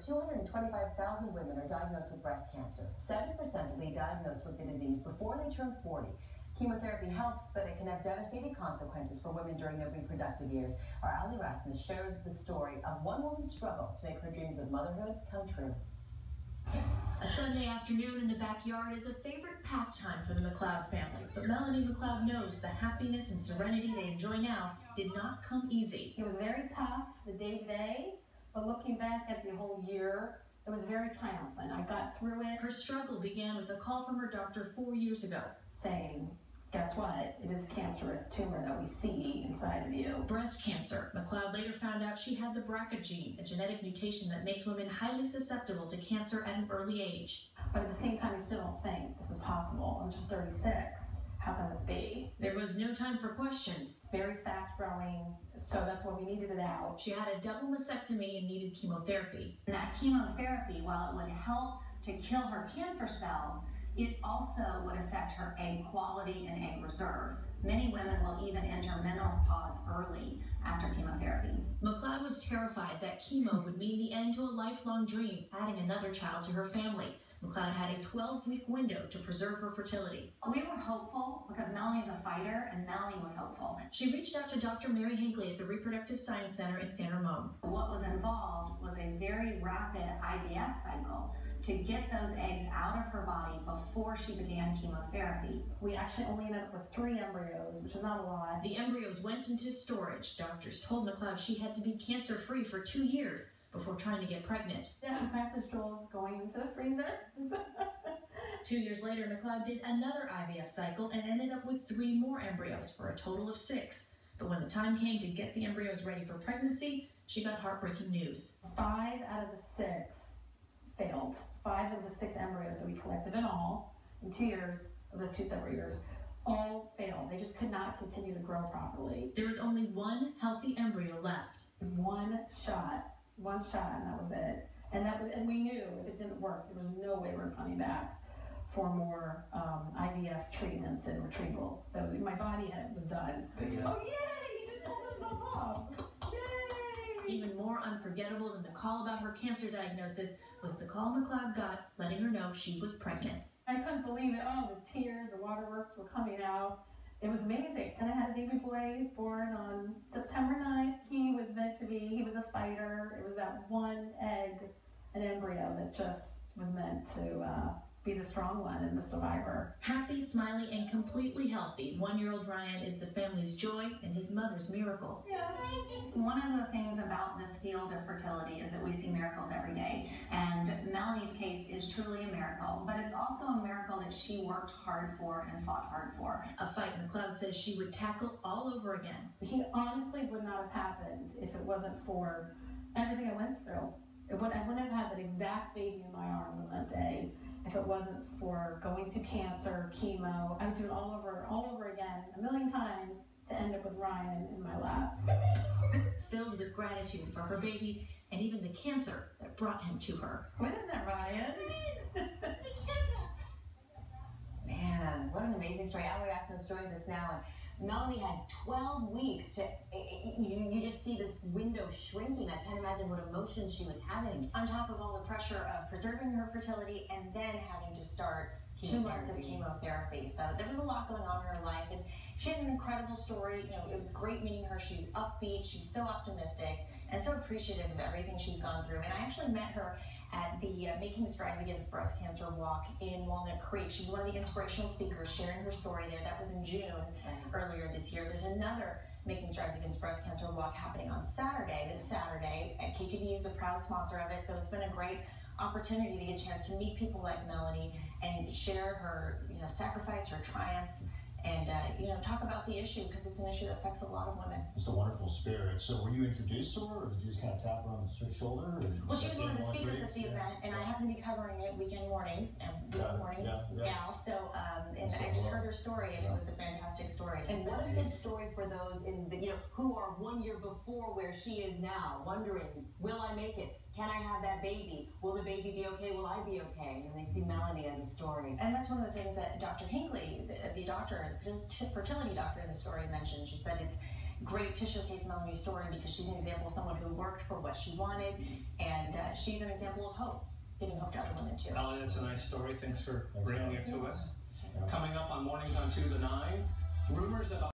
225,000 women are diagnosed with breast cancer. 7% will be diagnosed with the disease before they turn 40. Chemotherapy helps, but it can have devastating consequences for women during their reproductive years. Our Ali Rasmus shares the story of one woman's struggle to make her dreams of motherhood come true. A Sunday afternoon in the backyard is a favorite pastime for the Macleod family, but Melanie Macleod knows the happiness and serenity they enjoy now did not come easy. It was very tough, the day-to-day, but looking back at the whole year, it was very triumphant. I got through it. Her struggle began with a call from her doctor 4 years ago, saying, guess what? It is a cancerous tumor that we see inside of you. Breast cancer. Macleod later found out she had the BRCA gene, a genetic mutation that makes women highly susceptible to cancer at an early age. But at the same time, you still don't think this is possible. I'm just 36. How can this be? There was no time for questions. Very fast growing, so that's why we needed it out. She had a double mastectomy and needed chemotherapy. And that chemotherapy, while it would help to kill her cancer cells, it also would affect her egg quality and egg reserve. Many women will even enter menopause early after chemotherapy. Macleod was terrified that chemo would mean the end to a lifelong dream, adding another child to her family. Macleod had a 12-week window to preserve her fertility. We were hopeful because Melanie's a fighter, and Melanie was hopeful. She reached out to Dr. Mary Hinckley at the Reproductive Science Center in San Ramon. What was involved was a very rapid IVF cycle to get those eggs out of her body before she began chemotherapy. We actually only ended up with 3 embryos, which is not a lot. The embryos went into storage. Doctors told Macleod she had to be cancer-free for 2 years before trying to get pregnant. Yeah, message Joel's going into the freezer. 2 years later, Macleod did another IVF cycle and ended up with 3 more embryos for a total of 6. But when the time came to get the embryos ready for pregnancy, she got heartbreaking news. 5 out of the 6 failed. 5 of the 6 embryos that we collected in all, in 2 years, of those 2 separate years, all failed. They just could not continue to grow properly. There was only 1 healthy embryo left. One shot, and that was it. And we knew if it didn't work, there was no way we were coming back for more IVF treatments and retrieval. That was, my body was done. Yeah. Oh yay! He just pulled himself up. Yay! Even more unforgettable than the call about her cancer diagnosis was the call Macleod got letting her know she was pregnant. I couldn't believe it. Oh, the tears, the waterworks were coming out. It was amazing. And I had a baby boy born on September 9th. He was meant to be, he was a fighter. It was that one egg, an embryo that just was meant to be the strong one and the survivor. Happy, smiling, and completely healthy, 1-year-old Ryan is the family's joy and his mother's miracle. One of the things about this field of fertility is that we see miracles every day. And Melanie's case is truly a miracle, but it's also a miracle that she worked hard for and fought hard for. A fight Macleod says she would tackle all over again. He honestly would not have happened if it wasn't for everything I went through. I wouldn't have had that exact baby in my arms on that day if it wasn't for going through cancer, chemo. I would do it all over again, a million times, to end up with Ryan in my lap. Filled with gratitude for her baby and even the cancer that brought him to her. What is that, Ryan? Man, what an amazing story. Ali Rasmus joins us now, and Melanie had 12 weeks to, you just see this window shrinking. I can't imagine what emotions she was having, on top of all the pressure of preserving her fertility and then having to start 2 months of chemotherapy. So there was a lot going on in her life, and she had an incredible story. You know, it was great meeting her. She's upbeat, she's so optimistic, and so appreciative of everything she's gone through. And I actually met her at the Making Strides Against Breast Cancer walk in Walnut Creek. She's one of the inspirational speakers sharing her story there. That was in June earlier this year. There's another Making Strides Against Breast Cancer walk happening on Saturday, this Saturday. And KTVU is a proud sponsor of it, so it's been a great opportunity to get a chance to meet people like Melanie and share her, sacrifice, her triumph, and talk about the issue, because it's an issue that affects a lot of women. Just a wonderful spirit. So were you introduced to her, or did you just kind of tap her on the shoulder? Well, she was one of the speakers at the event, and I happen to be covering it weekend mornings and weekend morning gal. So, and I just heard her story, and it was a fantastic story. And what a good story for those in the, who are 1 year before where she is now, wondering, will I make it? Can I have that baby? Will the baby be okay? Will I be okay? And they see Melanie as a story. And that's one of the things that Dr. Hinckley, the doctor, the fertility doctor in the story, mentioned. She said great to showcase Melanie's story because she's an example of someone who worked for what she wanted, and she's an example of hope, giving hope to other women too. Melanie, that's a nice story. Thanks for bringing it to us. Coming up on Mornings on 2 to 9, rumors about